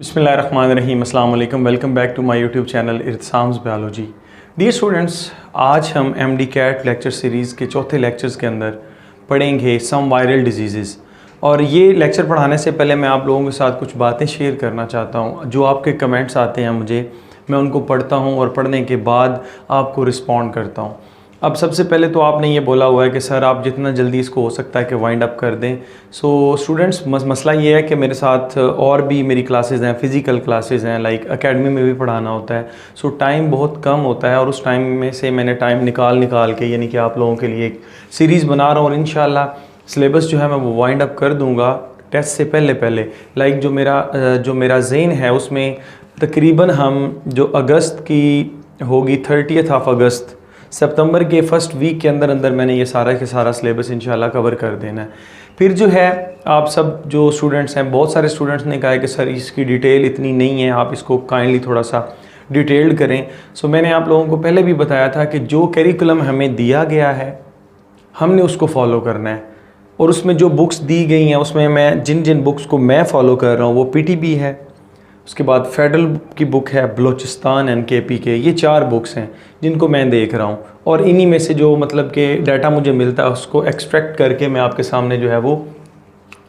बिस्मिल्लाहिर्रहमानिर्रहीम, अस्सलाम वालेकुम। Welcome back to my YouTube channel Irsams biology. Dear students, आज हम एमडी कैट लेक्चर सीरीज़ के चौथे लेक्चर्स के अंदर पढ़ेंगे सम वायरल डिजीज़। और ये लेक्चर पढ़ाने से पहले मैं आप लोगों के साथ कुछ बातें शेयर करना चाहता हूँ। जो आपके कमेंट्स आते हैं मुझे, मैं उनको पढ़ता हूँ और पढ़ने के बाद आपको रिस्पॉन्ड करता हूँ। अब सबसे पहले तो आपने ये बोला हुआ है कि सर आप जितना जल्दी इसको हो सकता है कि वाइंड अप कर दें। सो स्टूडेंट्स, मसला ये है कि मेरे साथ और भी मेरी क्लासेस हैं, फ़िज़िकल क्लासेस हैं, लाइक एकेडमी में भी पढ़ाना होता है। सो टाइम बहुत कम होता है और उस टाइम में से मैंने टाइम निकाल के यानी कि आप लोगों के लिए एक सीरीज़ बना रहा हूँ और इंशाल्लाह सिलेबस जो है मैं वो वाइंड अप कर दूँगा टेस्ट से पहले। लाइक जो मेरा ज़हन है उसमें तकरीबन हम जो अगस्त की होगी 30 अगस्त, सितंबर के फर्स्ट वीक के अंदर मैंने ये सारा के सारा सिलेबस इंशाल्लाह कवर कर देना है। फिर जो है आप सब जो स्टूडेंट्स हैं, बहुत सारे स्टूडेंट्स ने कहा है कि सर इसकी डिटेल इतनी नहीं है, आप इसको काइंडली थोड़ा सा डिटेल्ड करें। सो मैंने आप लोगों को पहले भी बताया था कि जो करिकुलम हमें दिया गया है हमने उसको फॉलो करना है। और उसमें जो बुक्स दी गई हैं उसमें मैं जिन बुक्स को मैं फ़ॉलो कर रहा हूँ वो पीटीबी है, उसके बाद फेडरल की बुक है, बलोचिस्तान एंड केपीके, ये 4 बुक्स हैं जिनको मैं देख रहा हूँ। और इन्हीं में से जो मतलब कि डाटा मुझे मिलता है उसको एक्सट्रैक्ट करके मैं आपके सामने जो है वो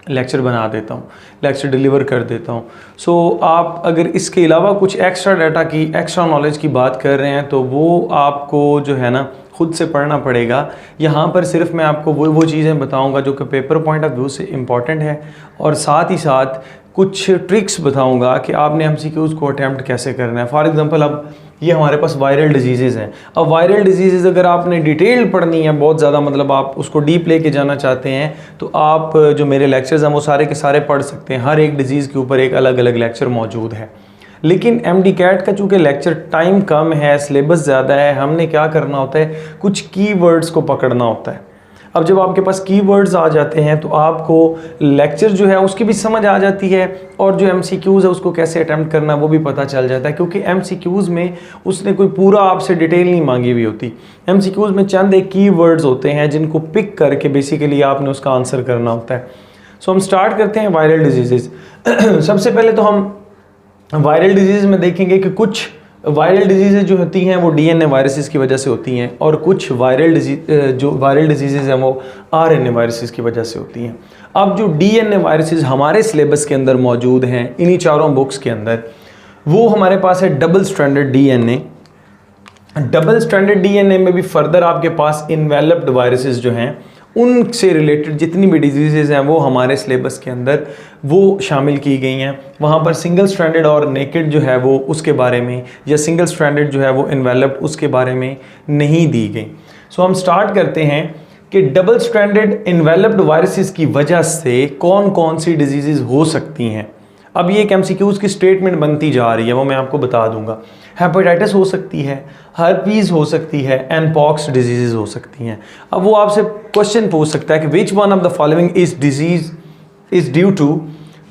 लेक्चर बना देता हूँ, लेक्चर डिलीवर कर देता हूँ। सो आप अगर इसके अलावा कुछ एक्स्ट्रा डाटा की, एक्स्ट्रा नॉलेज की बात कर रहे हैं तो वो आपको जो है ना खुद से पढ़ना पड़ेगा। यहाँ पर सिर्फ मैं आपको वो चीज़ें बताऊँगा जो कि पेपर पॉइंट ऑफ व्यू से इम्पॉर्टेंट है, और साथ ही साथ कुछ ट्रिक्स बताऊंगा कि आपने एमसीक्यूज़ को अटैम्प्ट कैसे करना है। फॉर एग्जांपल, अब ये हमारे पास वायरल डिजीज़ हैं। अब वायरल डिजीज़ अगर आपने डिटेल पढ़नी है बहुत ज़्यादा, मतलब आप उसको डीप लेके जाना चाहते हैं, तो आप जो मेरे लेक्चर्स हैं वो सारे के सारे पढ़ सकते हैं। हर एक डिजीज़ के ऊपर एक अलग अलग लेक्चर मौजूद है। लेकिन एमडी कैट का चूँकि लेक्चर टाइम कम है, सिलेबस ज़्यादा है, हमने क्या करना होता है, कुछ कीवर्ड्स को पकड़ना होता है। अब जब आपके पास कीवर्ड्स आ जाते हैं तो आपको लेक्चर जो है उसकी भी समझ आ जाती है, और जो एमसीक्यूज़ है उसको कैसे अटैम्प्ट करना है वो भी पता चल जाता है। क्योंकि एमसीक्यूज़ में उसने कोई पूरा आपसे डिटेल नहीं मांगी हुई होती। एमसीक्यूज़ में चंद एक कीवर्ड्स होते हैं जिनको पिक करके बेसिकली आपने उसका आंसर करना होता है। सो हम स्टार्ट करते हैं वायरल डिजीज़। सबसे पहले तो हम वायरल डिजीज़ में देखेंगे कि कुछ वायरल डिजीज़ जो होती हैं वो डीएनए वायरसेस की वजह से होती हैं, और कुछ वायरल डिजीज़ हैं वो आरएनए वायरसेस की वजह से होती हैं। अब जो डीएनए वायरसेस हमारे सिलेबस के अंदर मौजूद हैं इन्हीं 4 बुक्स के अंदर, वो हमारे पास है double stranded DNA. Double stranded DNA में भी फर्दर आपके पास इन्वेलप्ड वायरसेस जो हैं उनसे रिलेटेड जितनी भी डिजीज़ हैं वो हमारे सिलेबस के अंदर वो शामिल की गई हैं। वहाँ पर सिंगल स्ट्रैंडेड और नेकेड जो है वो उसके बारे में, या सिंगल स्ट्रैंडेड जो है वो इन्वेलप्ड उसके बारे में नहीं दी गई। सो हम स्टार्ट करते हैं कि डबल स्ट्रैंडेड इन्वेलप्ड वायरसेस की वजह से कौन कौन सी डिजीज़ हो सकती हैं। अब ये एक एमसीक्यूज़ की स्टेटमेंट बनती जा रही है, वो मैं आपको बता दूंगा। हेपेटाइटिस हो सकती है, हर्पीज़ हो सकती है, एनपॉक्स डिजीज़ हो सकती हैं। अब वो आपसे क्वेश्चन पूछ सकता है कि which one of the following is disease is due to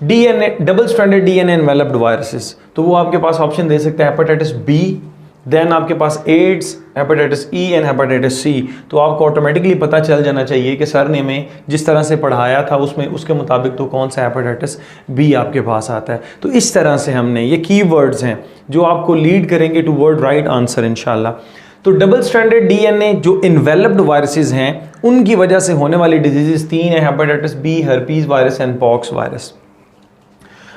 DNA double stranded DNA enveloped viruses. तो वो आपके पास ऑप्शन दे सकते हैं हेपेटाइटिस बी, देन आपके पास AIDS, hepatitis E and hepatitis C. तो आपको ऑटोमेटिकली पता चल जाना चाहिए कि सर ने में जिस तरह से पढ़ाया था उसमें उसके मुताबिक तो कौन सा हेपेटाइटिस बी आपके पास आता है। तो इस तरह से हमने ये कीवर्ड्स हैं जो आपको लीड करेंगे टू वर्ड राइट आंसर इंशाल्लाह। तो डबल स्ट्रैंडेड डीएनए जो इन्वेलप्ड वायरसेस हैं उनकी वजह से होने वाली डिजीज़ 3 है, hepatitis B, herpes virus and pox virus.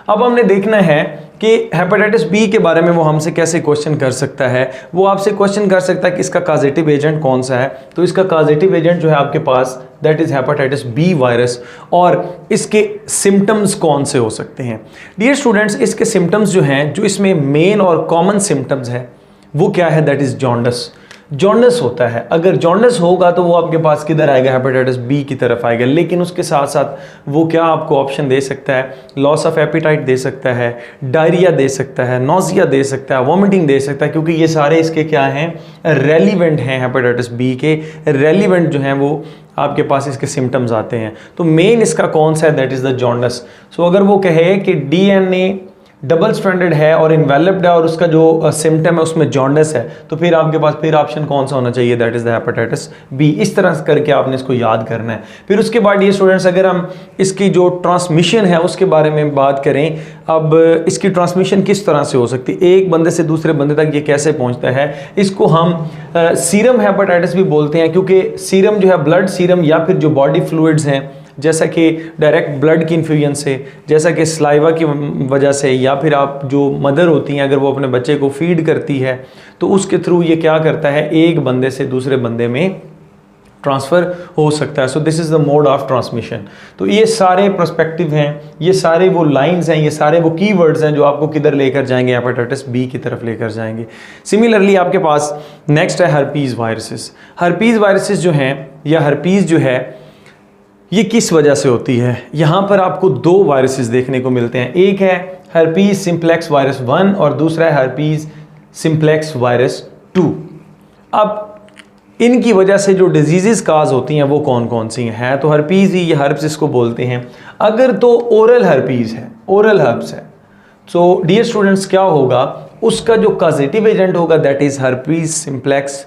अब हमने देखना है कि हेपेटाइटिस बी के बारे में वो हमसे कैसे क्वेश्चन कर सकता है। वो आपसे क्वेश्चन कर सकता है कि इसका कॉजेटिव एजेंट कौन सा है। तो इसका कॉजेटिव एजेंट जो है आपके पास that is hepatitis B virus, और इसके सिम्टम्स कौन से हो सकते हैं। डियर स्टूडेंट्स, इसके सिम्टम्स जो हैं, जो इसमें मेन और कॉमन सिम्टम्स है वो क्या है, दैट इज़ जॉन्डिस। जॉन्डिस होता है। अगर जॉन्डिस होगा तो वो आपके पास किधर आएगा, हेपेटाइटिस बी की तरफ आएगा। लेकिन उसके साथ साथ वो क्या आपको ऑप्शन दे सकता है, लॉस ऑफ एपिटाइट दे सकता है, डायरिया दे सकता है, नोजिया दे सकता है, वॉमिटिंग दे सकता है, क्योंकि ये सारे इसके क्या हैं, रेलिवेंट हैं। हेपेटाइटिस बी के रेलिवेंट जो हैं वो आपके पास इसके सिम्टम्स आते हैं। तो मेन इसका कौन सा है, दैट इज़ द जॉन्डिस। सो अगर वो कहे कि डीएनए डबल स्ट्रैंडेड है और इन्वेलप्ड है और उसका जो सिम्टम है उसमें जॉन्डिस है, तो फिर आपके पास फिर ऑप्शन कौन सा होना चाहिए, that is the hepatitis B. इस तरह करके आपने इसको याद करना है। फिर उसके बाद ये स्टूडेंट्स, अगर हम इसकी जो ट्रांसमिशन है उसके बारे में बात करें, अब इसकी ट्रांसमिशन किस तरह से हो सकती है, एक बंदे से दूसरे बंदे तक ये कैसे पहुंचता है, इसको हम सीरम हेपेटाइटिस भी बोलते हैं, क्योंकि सीरम जो है ब्लड सीरम या फिर जो बॉडी फ्लूइड्स हैं, जैसा कि डायरेक्ट ब्लड की इन्फ्यूजन से, जैसा कि स्लाइवा की वजह से, या फिर आप जो मदर होती हैं अगर वो अपने बच्चे को फीड करती है तो उसके थ्रू ये क्या करता है, एक बंदे से दूसरे बंदे में ट्रांसफ़र हो सकता है। So this is the mode of transmission. तो ये सारे पर्सपेक्टिव हैं, ये सारे वो लाइंस हैं, ये सारे वो कीवर्ड्स हैं जो आपको किधर लेकर जाएंगे, हेपेटाइटिस बी की तरफ लेकर जाएंगे। सिमिलरली आपके पास नेक्स्ट है हर्पीज़ वायरसेस। हर्पीज़ वायरसेस जो हैं या हर्पीज़ जो है ये किस वजह से होती है, यहाँ पर आपको दो वायरसेस देखने को मिलते हैं। एक है हर्पीज़ सिम्प्लेक्स वायरस 1 और दूसरा है हर्पीज़ सिम्प्लेक्स वायरस 2। अब इनकी वजह से जो डिजीज़ काज होती हैं वो कौन कौन सी हैं, तो हर्पीज़ ही, ये हर्प्स इसको बोलते हैं। अगर तो ओरल हर्पीज़ है, ओरल हर्प्स है, तो डियर स्टूडेंट्स क्या होगा, उसका जो कॉजेटिव एजेंट होगा that is herpes simplex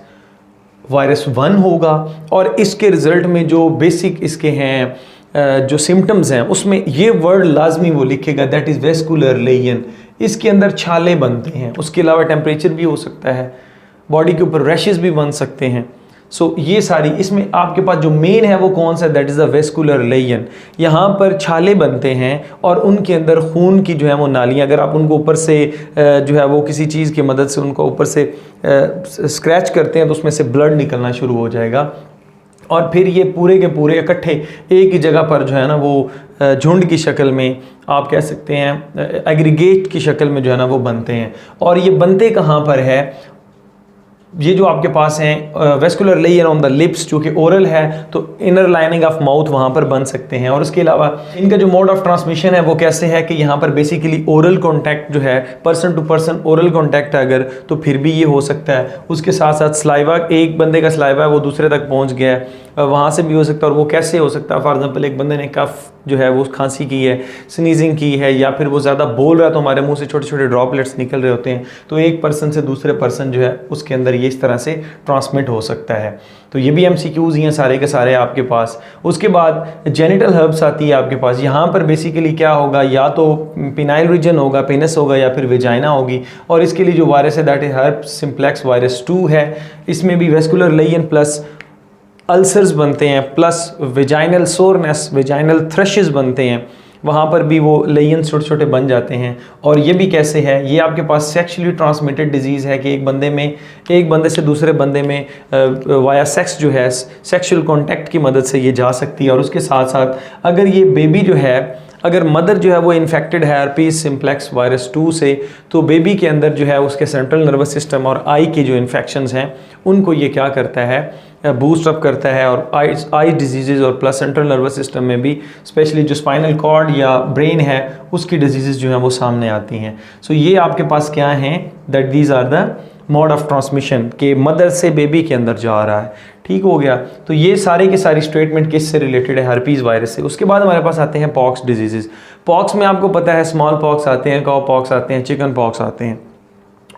virus 1 होगा, और इसके रिज़ल्ट में जो बेसिक इसके हैं जो सिम्टम्स हैं उसमें ये वर्ड लाजमी वो लिखेगा, दैट इज़ वेस्कुलर लेयन। इसके अंदर छाले बनते हैं, उसके अलावा टेम्परेचर भी हो सकता है, बॉडी के ऊपर रैशेस भी बन सकते हैं। सो ये सारी, इसमें आपके पास जो मेन है वो कौन सा, that is the vascular Leyen. यहाँ पर छाले बनते हैं और उनके अंदर खून की जो है वो नालियाँ, अगर आप उनको ऊपर से जो है वो किसी चीज़ की मदद से उनको ऊपर से स्क्रैच करते हैं तो उसमें से ब्लड निकलना शुरू हो जाएगा, और फिर ये पूरे के पूरे इकट्ठे एक ही जगह पर जो है ना वो झुंड की शक्ल में, आप कह सकते हैं एग्रीगेट की शक्ल में जो है ना वो बनते हैं। और ये बनते कहाँ पर है, ये जो आपके पास हैं vascular layer on the lips, जो कि ओरल है तो इनर लाइनिंग ऑफ माउथ वहाँ पर बन सकते हैं। और उसके अलावा इनका जो मोड ऑफ ट्रांसमिशन है वो कैसे है कि यहाँ पर बेसिकली ओरल कॉन्टैक्ट जो है, person to person oral contact अगर, तो फिर भी ये हो सकता है। उसके साथ साथ स्लाइवा, एक बंदे का स्लाइवा है वो दूसरे तक पहुँच गया है, वहाँ से भी हो सकता है। और वो कैसे हो सकता है, फॉर एग्जाम्पल एक बंदे ने कफ जो है वो खांसी की है, स्नीजिंग की है, या फिर वो ज़्यादा बोल रहा है तो हमारे मुंह से छोटे छोटे ड्रॉपलेट्स निकल रहे होते हैं, तो एक पर्सन से दूसरे पर्सन जो है उसके अंदर ये इस तरह से ट्रांसमिट हो सकता है। तो ये भी MCQs ही हैं सारे के सारे आपके पास। उसके बाद जेनिटल हर्ब्स आती है आपके पास। यहाँ पर बेसिकली क्या होगा, या तो पिनाइल रीजन होगा, पेनिस होगा, या फिर वेजाइना होगी। और इसके लिए जो वायरस है that is herpes simplex virus 2 है। इसमें भी वेस्कुलर लेयन प्लस अल्सर्स बनते हैं, प्लस वेजाइनल सोरनेस, वेजाइनल थ्रशेस बनते हैं, वहाँ पर भी वो लेयन छोटे छोटे बन जाते हैं। और ये भी कैसे है, ये आपके पास सेक्सुअली ट्रांसमिटेड डिजीज़ है कि एक बंदे से दूसरे बंदे में वाया सेक्स जो है, सेक्सुअल कॉन्टैक्ट की मदद से ये जा सकती है। और उसके साथ साथ अगर ये बेबी जो है, अगर मदर जो है वो इन्फेक्टेड है हर्पीज़ सिम्प्लेक्स वायरस 2 से, तो बेबी के अंदर जो है उसके सेंट्रल नर्वस सिस्टम और आई के जो इन्फेक्शंस हैं उनको ये क्या करता है, बूस्ट अप करता है। और आई डिजीज़ और प्लस सेंट्रल नर्वस सिस्टम में भी स्पेशली जो स्पाइनल कॉर्ड या ब्रेन है उसकी डिजीज़ जो है वो सामने आती हैं। सो ये आपके पास क्या हैं, that these are the mode of transmission के मदर से बेबी के अंदर जा रहा है। ठीक हो गया। तो ये सारे के सारी स्टेटमेंट किससे रिलेटेड है, हर्पीज़ वायरस से। उसके बाद हमारे पास आते हैं पॉक्स डिजीज़। पॉक्स में आपको पता है स्मॉल पॉक्स आते हैं, काउ पॉक्स आते हैं, चिकन पॉक्स आते हैं।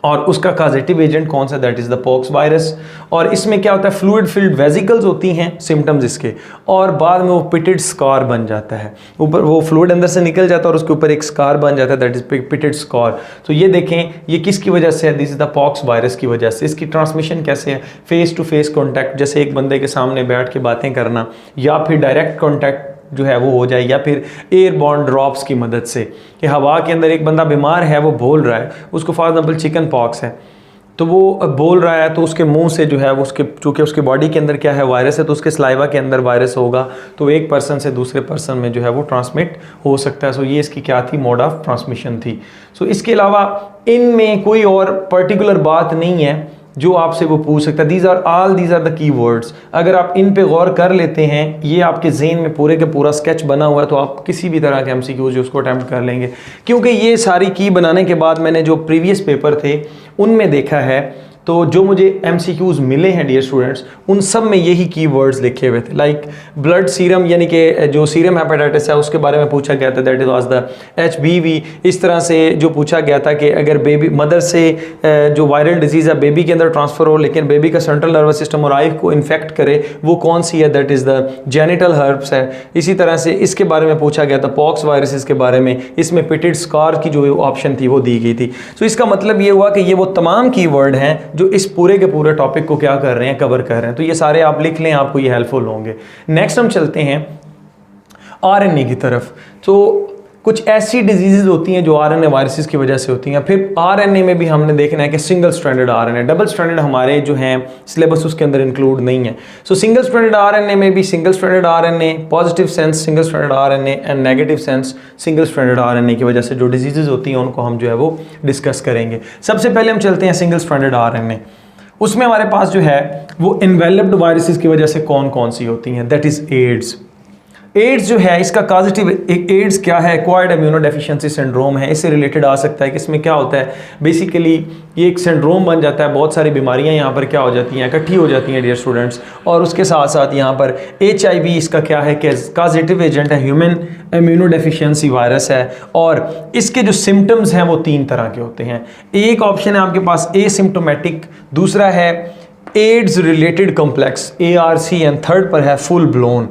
और उसका कॉजेटिव एजेंट कौन सा, that is the pox virus. और इसमें क्या होता है, फ्लूइड फिल्ड वेजिकल्स होती हैं सिम्टम्स इसके, और बाद में वो पिटेड स्कार बन जाता है, ऊपर वो फ्लूइड अंदर से निकल जाता है और उसके ऊपर एक स्कार बन जाता है, दैट इज पिटेड स्कार। तो ये देखें ये किसकी वजह से है, this is the pox virus की वजह से। इसकी ट्रांसमिशन कैसे है, फेस टू फेस कॉन्टैक्ट, जैसे एक बंदे के सामने बैठ के बातें करना, या फिर डायरेक्ट कॉन्टैक्ट जो है वो हो जाए, या फिर एयरबॉर्न ड्रॉप्स की मदद से, कि हवा के अंदर एक बंदा बीमार है, वो बोल रहा है, उसको फॉर एग्जाम्पल चिकन पॉक्स है, तो वो बोल रहा है तो उसके मुंह से जो है वो उसके, चूँकि उसके बॉडी के अंदर क्या है वायरस है, तो उसके स्लाइवा के अंदर वायरस होगा, तो एक पर्सन से दूसरे पर्सन में जो है वो ट्रांसमिट हो सकता है। सो ये इसकी क्या थी, मोड ऑफ ट्रांसमिशन थी। सो इसके अलावा इनमें कोई और पर्टिकुलर बात नहीं है जो आपसे वो पूछ सकता है। These are the key words. अगर आप इन पे गौर कर लेते हैं, ये आपके ज़हन में पूरे के पूरा स्केच बना हुआ है, तो आप किसी भी तरह के MCQs उसको अटैम्प्ट कर लेंगे। क्योंकि ये सारी की बनाने के बाद मैंने जो प्रीवियस पेपर थे उनमें देखा है तो जो मुझे MCQs मिले हैं डियर स्टूडेंट्स, उन सब में यही कीवर्ड्स लिखे हुए थे। लाइक ब्लड सीरम, यानी कि जो सीरम हेपेटाइटिस है उसके बारे में पूछा गया था, that is was the HBV। इस तरह से जो पूछा गया था कि अगर बेबी मदर से जो वायरल डिजीज़ है बेबी के अंदर ट्रांसफ़र हो, लेकिन बेबी का सेंट्रल नर्वस सिस्टम और आई को इन्फेक्ट करे, वो कौन सी है, that is the genital herbs है। इसी तरह से इसके बारे में पूछा गया था, पॉक्स वायरसेस के बारे में, इसमें पिटेड स्कार की जो ऑप्शन थी वो दी गई थी। सो इसका मतलब ये हुआ कि ये वो तमाम कीवर्ड हैं जो इस पूरे के पूरे टॉपिक को क्या कर रहे हैं, कवर कर रहे हैं। तो ये सारे आप लिख लें, आपको ये हेल्पफुल होंगे। नेक्स्ट हम चलते हैं RNA की तरफ। तो कुछ ऐसी डिजीज़ होती हैं जो RNA वायरसेस की वजह से होती हैं। फिर RNA में भी हमने देखना है कि single stranded RNA, double stranded हमारे जो हैं सिलेबस उसके अंदर इंक्लूड नहीं है। सो सिंगल स्ट्रैंडेड RNA में भी single stranded RNA, positive sense single stranded RNA and negative sense single stranded RNA की वजह से जो डिजीज़ होती हैं उनको हम जो है वो डिस्कस करेंगे। सबसे पहले हम चलते हैं सिंगल स्ट्रैंडेड RNA। उसमें हमारे पास जो है वो इन्वेलप्ड वायरसेस की वजह से कौन कौन सी होती हैं, दैट इज़ एड्स। एड्स जो है इसका काजिटिव, एड्स क्या है, एक्वायर्ड इम्यूनो डेफिशिएंसी सिंड्रोम है। इससे रिलेटेड आ सकता है कि इसमें क्या होता है, बेसिकली ये एक सिंड्रोम बन जाता है, बहुत सारी बीमारियां यहाँ पर क्या हो जाती हैं, इकट्ठी हो जाती हैं डियर स्टूडेंट्स। और उसके साथ साथ यहाँ पर HIV इसका क्या है कि काजिटिव एजेंट है, ह्यूमन इम्यूनो डेफिशिएंसी वायरस है। और इसके जो सिम्टम्स हैं वो 3 तरह के होते हैं। एक ऑप्शन है आपके पास एसिम्टोमेटिक, दूसरा है AIDS related complex ARC and third पर है फुल ब्लोन।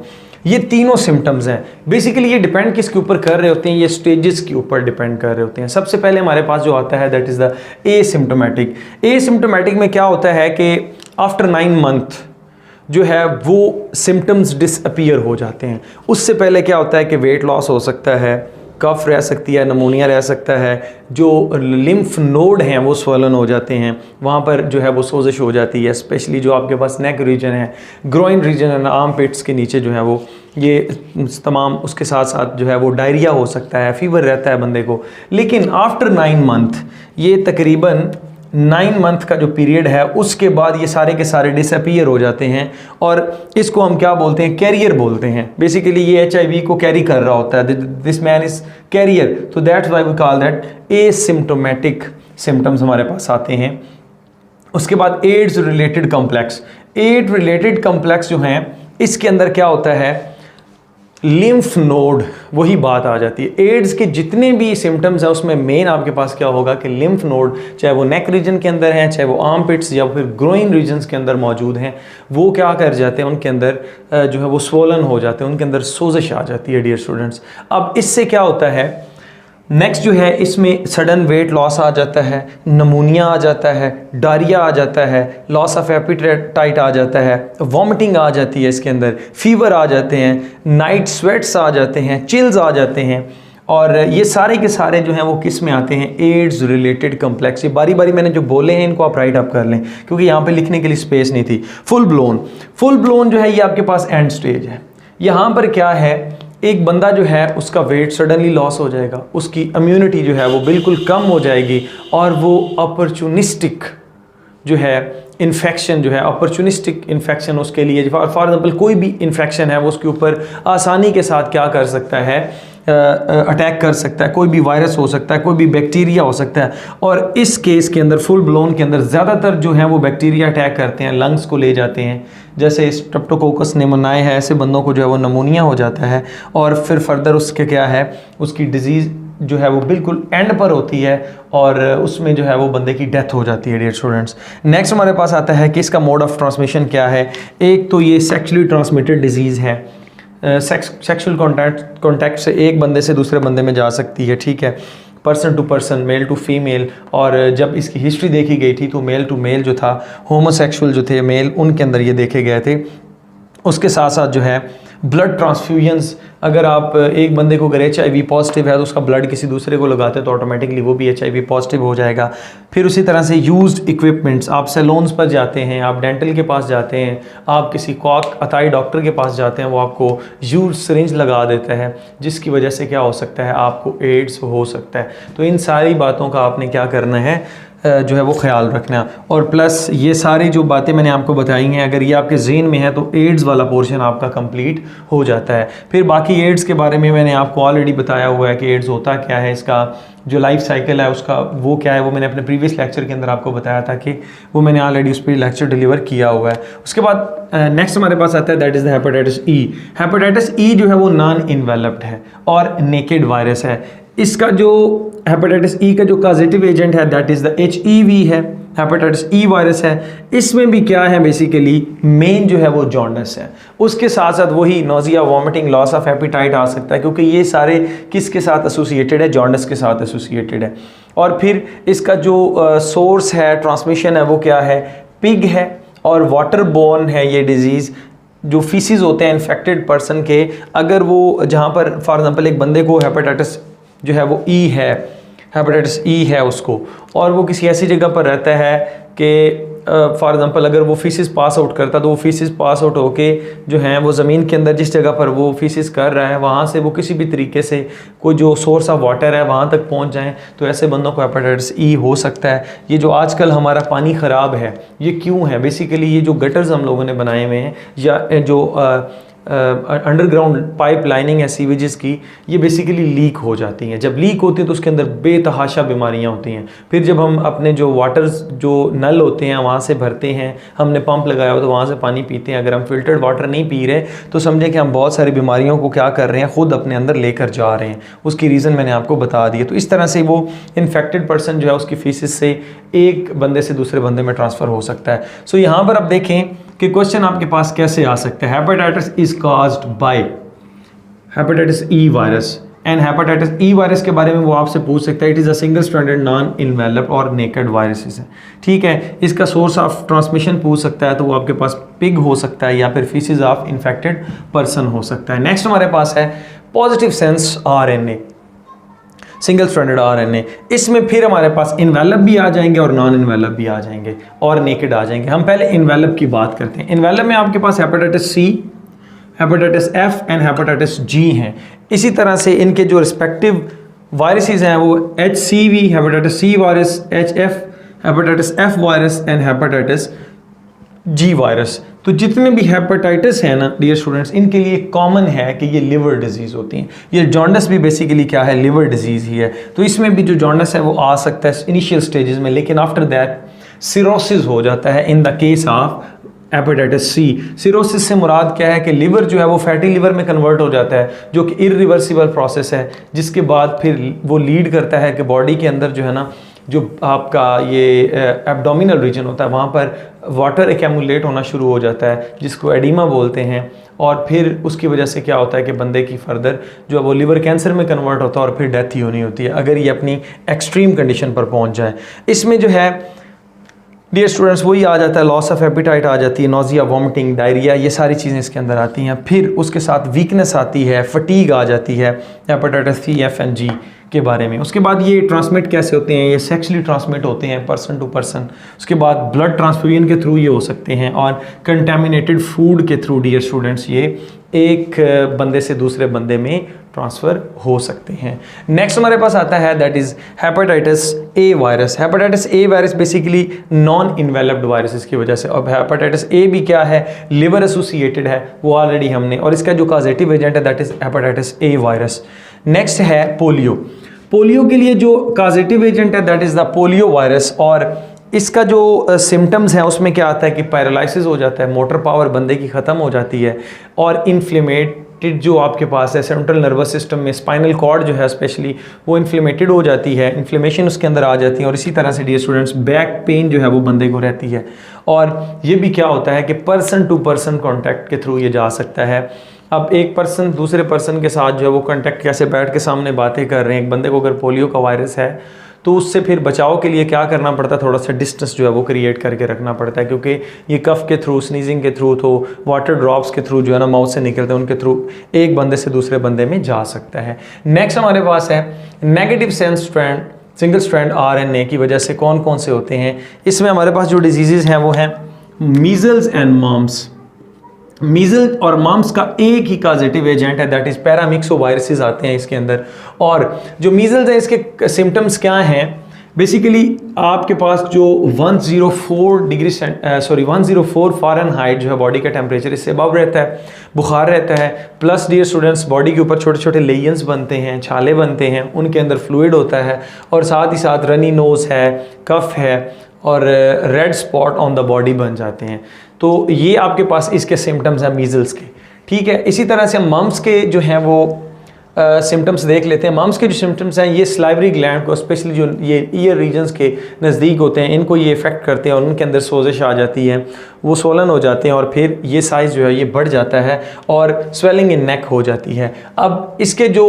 ये तीनों सिम्टम्स हैं। बेसिकली ये डिपेंड किसके ऊपर कर रहे होते हैं, ये स्टेजेस के ऊपर डिपेंड कर रहे होते हैं। सबसे पहले हमारे पास जो आता है that is the asymptomatic. Asymptomatic में क्या होता है कि आफ्टर 9 मंथ जो है वो सिम्टम्स डिसअपीयर हो जाते हैं। उससे पहले क्या होता है कि वेट लॉस हो सकता है, कफ रह सकती है, नमोनिया रह सकता है, जो लिम्फ नोड हैं वो स्वलन हो जाते हैं, वहाँ पर जो है वो सोजिश हो जाती है। स्पेशली जो आपके पास नेक रीजन है, ग्रोइन रीजन एंड आर्म पिट्स के नीचे जो है वो ये तमाम, उसके साथ साथ जो है वो डायरिया हो सकता है, फीवर रहता है बंदे को। लेकिन आफ्टर 9 मंथ, ये तकरीबन 9 मंथ का जो पीरियड है उसके बाद ये सारे के सारे डिसअपीयर हो जाते हैं। और इसको हम क्या बोलते हैं, कैरियर बोलते हैं। बेसिकली ये HIV को कैरी कर रहा होता है, दिस मैन इज कैरियर, तो that's why we call that asymptomatic symptoms हमारे पास आते हैं। उसके बाद AIDS related complex. AIDS related complex जो हैं इसके अंदर क्या होता है, लिम्फ नोड, वही बात आ जाती है। एड्स के जितने भी सिम्टम्स हैं उसमें मेन आपके पास क्या होगा कि लिम्फ नोड, चाहे वो नेक रीजन के अंदर हैं, चाहे वो आर्म पिट्स या फिर ग्रोइन रीजन्स के अंदर मौजूद हैं, वो क्या कर जाते हैं, उनके अंदर जो है वो स्वोलन हो जाते हैं, उनके अंदर सोजिश आ जाती है डियर स्टूडेंट्स। अब इससे क्या होता है, नेक्स्ट जो है इसमें सडन वेट लॉस आ जाता है, नमूनिया आ जाता है, डायरिया आ जाता है, लॉस ऑफ एपिटाइट आ जाता है, वॉमिटिंग आ जाती है, इसके अंदर फीवर आ जाते हैं, नाइट स्वेट्स आ जाते हैं, चिल्स आ जाते हैं। और ये सारे के सारे जो हैं वो किस में आते हैं, एड्स रिलेटेड कॉम्प्लेक्स। ये बारी बारी मैंने जो बोले हैं इनको आप राइट अप कर लें क्योंकि यहाँ पे लिखने के लिए स्पेस नहीं थी। फुल ब्लोन जो है ये आपके पास एंड स्टेज है। यहाँ पर क्या है, एक बंदा जो है उसका वेट सडनली लॉस हो जाएगा, उसकी इम्यूनिटी जो है वो बिल्कुल कम हो जाएगी और वो अपॉर्चुनिस्टिक जो है इन्फेक्शन जो है, अपॉर्चुनिस्टिक इन्फेक्शन उसके लिए फॉर एग्जांपल कोई भी इन्फेक्शन है वो उसके ऊपर आसानी के साथ क्या कर सकता है, अटैक कर सकता है। कोई भी वायरस हो सकता है, कोई भी बैक्टीरिया हो सकता है। और इस केस के अंदर फुल ब्लोन के अंदर ज़्यादातर जो है वो बैक्टीरिया अटैक करते हैं, लंग्स को ले जाते हैं। जैसे स्ट्रेप्टोकोकस निमोनियाe है, ऐसे बंदों को जो है वो नमूनिया हो जाता है और फिर फर्दर उसके क्या है, उसकी डिजीज़ जो है वो बिल्कुल एंड पर होती है और उसमें जो है वो बंदे की डेथ हो जाती है डियर स्टूडेंट्स। नेक्स्ट हमारे पास आता है कि इसका मोड ऑफ ट्रांसमिशन क्या है। एक तो ये सेक्सुअली ट्रांसमिटेड डिजीज़ है, सेक्सुअल कॉन्टैक्ट से एक बंदे से दूसरे बंदे में जा सकती है, ठीक है, person to person, male to female. और जब इसकी हिस्ट्री देखी गई थी तो मेल टू मेल जो था, होमोसेक्सुअल जो थे मेल, उनके अंदर ये देखे गए थे। उसके साथ साथ जो है ब्लड ट्रांसफ्यूजन्स, अगर आप एक बंदे को अगर HIV पॉजिटिव है तो उसका ब्लड किसी दूसरे को लगाते हैं तो ऑटोमेटिकली वो भी HIV पॉजिटिव हो जाएगा। फिर उसी तरह से यूज्ड इक्विपमेंट्स, आप सैलून्स पर जाते हैं, आप डेंटल के पास जाते हैं, आप किसी कॉक अताई डॉक्टर के पास जाते हैं, वो आपको यूज सिरिंज लगा देता है जिसकी वजह से क्या हो सकता है, आपको एड्स हो सकता है। तो इन सारी बातों का आपने क्या करना है, जो है वो ख्याल रखना। और प्लस ये सारी जो बातें मैंने आपको बताई हैं, अगर ये आपके ज़हन में है तो एड्स वाला पोर्शन आपका कंप्लीट हो जाता है। फिर बाकी एड्स के बारे में मैंने आपको ऑलरेडी बताया हुआ है कि एड्स होता क्या है, इसका जो लाइफ साइकिल है उसका वो क्या है, वो मैंने अपने प्रीवियस लेक्चर के अंदर आपको बताया था कि वो मैंने ऑलरेडी उस पर लेक्चर डिलीवर किया हुआ है। उसके बाद नेक्स्ट हमारे पास आता है that is the hepatitis E. Hepatitis E जो है वो नॉन इन्वेलप्ड है और नेकेड वायरस है। इसका जो हेपेटाइटिस ई का जो कॉजेटिव एजेंट है दैट इज़ द HEV है, हेपेटाइटिस ई वायरस है। इसमें भी क्या है, बेसिकली मेन जो है वो जॉन्डिस है। उसके साथ साथ वही nausea, vomiting, loss of appetite आ सकता है, क्योंकि ये सारे किसके साथ एसोसिएटेड है, जॉन्डिस के साथ एसोसिएटेड है। और फिर इसका जो सोर्स है, ट्रांसमिशन है, वो क्या है, पिग है और वाटर बोर्न है ये डिजीज़। जो फीसिस होते हैं इन्फेक्टेड पर्सन के, अगर वो जहाँ पर फॉर एग्जांपल एक बंदे को हेपेटाइटिस जो है वो ई है, हेपेटाइटिस ई है उसको, और वो किसी ऐसी जगह पर रहता है कि फॉर एग्जांपल अगर वो फीसिस पास आउट करता तो वो फीसिस पास आउट होके जो है वो ज़मीन के अंदर जिस जगह पर वो फीसिस कर रहा है वहाँ से वो किसी भी तरीके से कोई जो सोर्स ऑफ वाटर है वहाँ तक पहुँच जाएँ, तो ऐसे बंदों को हेपेटाइटिस ई हो सकता है। ये जो आजकल हमारा पानी ख़राब है ये क्यों है, बेसिकली ये जो गटर्स हम लोगों ने बनाए हुए हैं या जो अंडरग्राउंड पाइप लाइनिंग है सीवेजेस की, ये बेसिकली लीक हो जाती हैं। जब लीक होती है तो उसके अंदर बेतहाशा बीमारियां होती हैं। फिर जब हम अपने जो वाटर्स जो नल होते हैं वहाँ से भरते हैं, हमने पंप लगाया हो तो वहाँ से पानी पीते हैं, अगर हम फिल्टर्ड वाटर नहीं पी रहे तो समझें कि हम बहुत सारी बीमारियों को क्या कर रहे हैं, ख़ुद अपने अंदर लेकर जा रहे हैं। उसकी रीज़न मैंने आपको बता दी है। तो इस तरह से वो इन्फेक्टेड पर्सन जो है उसकी फीसिस से एक बंदे से दूसरे बंदे में ट्रांसफ़र हो सकता है। सो यहाँ पर आप देखें कि क्वेश्चन आपके पास कैसे आ सकता है। Hepatitis is caused by hepatitis E virus, and hepatitis E virus के बारे में वो आपसे पूछ सकता है। It is a single stranded non enveloped और नेकेड वायरसेस है, ठीक है। इसका सोर्स ऑफ ट्रांसमिशन पूछ सकता है, तो वो आपके पास पिग हो सकता है या फिर फीसिस ऑफ इन्फेक्टेड पर्सन हो सकता है। नेक्स्ट हमारे पास है positive sense RNA, single stranded RNA। इसमें फिर हमारे पास इन्वेलप भी आ जाएंगे और नॉन इन्वेलप भी आ जाएंगे और नेकेड आ जाएंगे। हम पहले इन्वेलप की बात करते हैं। इन्वेलप में आपके पास hepatitis C, hepatitis F and hepatitis G हैं। इसी तरह से इनके जो रिस्पेक्टिव वायरसेस हैं वो HCV, hepatitis C virus, HF, hepatitis F virus and hepatitis G virus. तो जितने भी हेपेटाइटिस है ना डियर स्टूडेंट्स, इनके लिए कॉमन है कि ये लिवर डिजीज़ होती हैं। ये जॉन्डिस भी बेसिकली क्या है, लिवर डिजीज़ ही है। तो इसमें भी जो जॉन्डिस है वो आ सकता है इनिशियल स्टेजेस में, लेकिन आफ्टर दैट सिरोसिस हो जाता है in the case of hepatitis C। Cirrhosis से मुराद क्या है कि लिवर जो है वो फैटी लिवर में कन्वर्ट हो जाता है, जो कि इरिवर्सिबल प्रोसेस है, जिसके बाद फिर वो लीड करता है कि बॉडी के अंदर जो है ना, जो आपका ये एब्डोमिनल रीजन होता है वहाँ पर वाटर एक्यूमुलेट होना शुरू हो जाता है, जिसको एडिमा बोलते हैं। और फिर उसकी वजह से क्या होता है कि बंदे की फर्दर जो है वो लिवर कैंसर में कन्वर्ट होता है और फिर डेथ ही होनी होती है अगर ये अपनी एक्सट्रीम कंडीशन पर पहुँच जाए। इसमें जो है डियर स्टूडेंट्स वही आ जाता है, लॉस ऑफ एपिटाइट आ जाती है, नोजिया, वॉमिटिंग, डायरिया, ये सारी चीज़ें इसके अंदर आती हैं। फिर उसके साथ वीकनेस आती है, फटीग आ जाती है, hepatitis C, F and G के बारे में। उसके बाद ये ट्रांसमिट कैसे होते हैं, ये सेक्सुअली ट्रांसमिट होते हैं पर्सन टू पर्सन। उसके बाद ब्लड ट्रांसफ्यूजन के थ्रू ये हो सकते हैं और कंटेमिनेटेड फूड के थ्रू डियर स्टूडेंट्स ये एक बंदे से दूसरे बंदे में ट्रांसफ़र हो सकते हैं। नेक्स्ट हमारे पास आता है that is hepatitis A virus. Hepatitis A virus basically non enveloped viruses की वजह से। अब हेपेटाइटिस A भी क्या है, लिवर एसोसिएटेड है, वो ऑलरेडी हमने, और इसका जो कॉजेटिव एजेंट है that is hepatitis A virus. Next है पोलियो। पोलियो के लिए जो कॉजेटिव एजेंट है that is the polio virus, और इसका जो सिम्टम्स हैं उसमें क्या आता है कि पैरालिसिस हो जाता है, मोटर पावर बंदे की ख़त्म हो जाती है, और इन्फ्लेमेटेड जो आपके पास है सेंट्रल नर्वस सिस्टम में स्पाइनल कॉर्ड जो है स्पेशली वो इन्फ्लेमेटेड हो जाती है, इन्फ्लेमेशन उसके अंदर आ जाती है। और इसी तरह से डियर स्टूडेंट्स बैक पेन जो है वो बंदे को रहती है। और ये भी क्या होता है कि पर्सन टू पर्सन कॉन्टैक्ट के थ्रू ये जा सकता है। अब एक पर्सन दूसरे पर्सन के साथ जो है वो कॉन्टैक्ट कैसे बैठ के सामने बातें कर रहे हैं, एक बंदे को अगर पोलियो का वायरस है तो उससे फिर बचाव के लिए क्या करना पड़ता है, थोड़ा सा डिस्टेंस जो है वो क्रिएट करके रखना पड़ता है, क्योंकि ये कफ के थ्रू, स्नीजिंग के थ्रू, तो वाटर ड्रॉप्स के थ्रू जो है ना माउथ से निकलते हैं, उनके थ्रू एक बंदे से दूसरे बंदे में जा सकता है। नेक्स्ट हमारे पास है negative sense strand, single strand RNA की वजह से कौन कौन से होते हैं। इसमें हमारे पास जो डिजीज़ हैं वो हैं मीजल्स एंड मम्स। मीजल्स और मम्स का एक ही कॉजेटिव एजेंट है दैट इज पैरामिक्सो वायरसेस आते हैं इसके अंदर। और जो मीजल्स है इसके सिम्टम्स क्या हैं, बेसिकली आपके पास जो 104 डिग्री 104 फ़ारेनहाइट जो है बॉडी का टेम्परेचर, इससे अबव रहता है, बुखार रहता है, प्लस डियर स्टूडेंट्स बॉडी के ऊपर छोटे छोटे लेयंस बनते हैं, छाले बनते हैं, उनके अंदर फ्लूइड होता है, और साथ ही साथ रनी नोज़ है, कफ है, और red spot on the body बन जाते हैं। तो ये आपके पास इसके सिम्टम्स हैं मीज़ल्स के, ठीक है। इसी तरह से हम मम्स के जो हैं वो सिम्टम्स देख लेते हैं। मम्स के जो सिम्टम्स हैं ये स्लाइवरी ग्लैंड को, स्पेशली जो ये ईयर रीजन्स के नज़दीक होते हैं, इनको ये इफ़ेक्ट करते हैं और उनके अंदर सोजिश आ जाती है, वो सोलन हो जाते हैं, और फिर ये साइज़ जो है ये बढ़ जाता है और स्वेलिंग इन नेक हो जाती है। अब इसके जो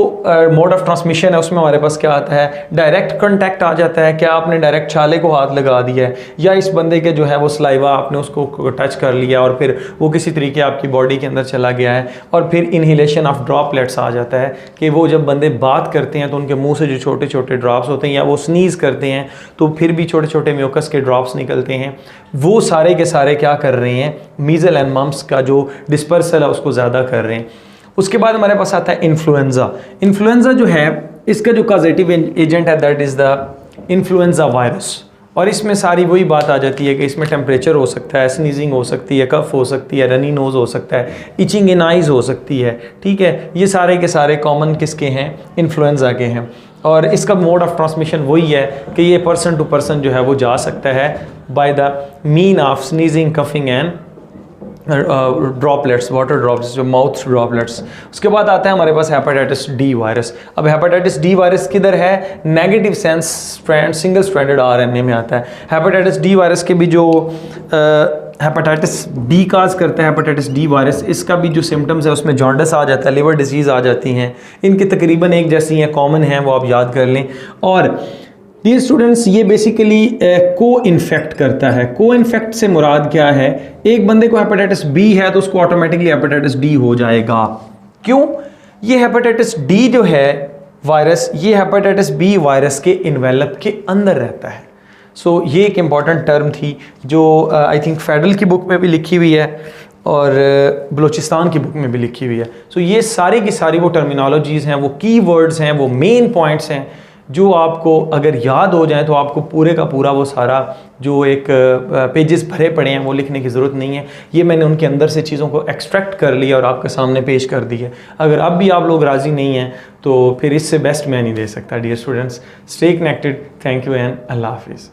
मोड ऑफ ट्रांसमिशन है उसमें हमारे पास क्या आता है, डायरेक्ट कॉन्टैक्ट आ जाता है। क्या आपने डायरेक्ट छाले को हाथ लगा दिया है, या इस बंदे के जो है वो स्लाइवा आपने उसको टच कर लिया और फिर वो किसी तरीके आपकी बॉडी के अंदर चला गया है, और फिर इनहेलेशन ऑफ ड्रॉपलेट्स आ जाता है कि वो जब बंदे बात करते हैं तो उनके मुंह से जो छोटे छोटे ड्रॉप्स होते हैं, या वो स्नीज़ करते हैं तो फिर भी छोटे छोटे म्यूकस के ड्रॉप्स निकलते हैं। वो सारे के सारे क्या कर रहे हैं, मीज़ल एंड मम्स का जो डिस्पर्सल है उसको ज़्यादा कर रहे हैं। उसके बाद हमारे पास आता है इन्फ्लुएंज़ा। इन्फ्लुएंज़ा जो है इसका जो कॉजेटिव एजेंट है that is the influenza virus, और इसमें सारी वही बात आ जाती है कि इसमें टेम्परेचर हो सकता है, स्नीजिंग हो सकती है, कफ हो सकती है, रनी नोज़ हो सकता है, इचिंग इन आइज़ हो सकती है, ठीक है। ये सारे के सारे कॉमन किसके हैं, इन्फ्लुएंज़ा के हैं, और इसका मोड ऑफ ट्रांसमिशन वही है कि ये पर्सन टू पर्सन जो है वो जा सकता है by the mean of sneezing, coughing and droplets, water drops, जो माउथ ड्रॉपलेट्स। उसके बाद आता है हमारे पास हेपेटाइटिस डी वायरस। अब हेपेटाइटिस डी वायरस किधर है, negative sense strand, single stranded RNA में आता है। हेपेटाइटिस डी वायरस के भी जो हेपेटाइटिस बी काज करता है, हेपेटाइटिस डी वायरस, इसका भी जो सिम्टम्स है उसमें जॉन्डिस आ जाता है, लिवर डिजीज़ आ जाती हैं, इनकी तकरीबन एक जैसी हैं, कॉमन हैं, वो आप याद कर लें। और डियर स्टूडेंट्स ये बेसिकली को इन्फेक्ट करता है। को इन्फेक्ट से मुराद क्या है, एक बंदे को हेपेटाइटिस बी है तो उसको ऑटोमेटिकली हेपेटाइटिस डी हो जाएगा। क्यों, ये हेपेटाइटिस डी जो है वायरस, ये हेपेटाइटिस बी वायरस के इन्वेलप के अंदर रहता है। सो ये एक इम्पॉर्टेंट टर्म थी जो आई थिंक फेडरल की बुक में भी लिखी हुई है और बलूचिस्तान की बुक में भी लिखी हुई है। सो ये सारी की सारी वो टर्मिनोलॉजीज़ हैं, वो की वर्ड्स हैं, वो मेन पॉइंट्स हैं जो आपको अगर याद हो जाए तो आपको पूरे का पूरा वो सारा जो एक पेजेस भरे पड़े हैं वो लिखने की ज़रूरत नहीं है। ये मैंने उनके अंदर से चीज़ों को एक्सट्रैक्ट कर लिया और आपके सामने पेश कर दी है। अगर अब भी आप लोग राज़ी नहीं हैं तो फिर इससे बेस्ट मैं नहीं दे सकता। Dear students, stay connected, thank you and अल्लाह हाफिज़।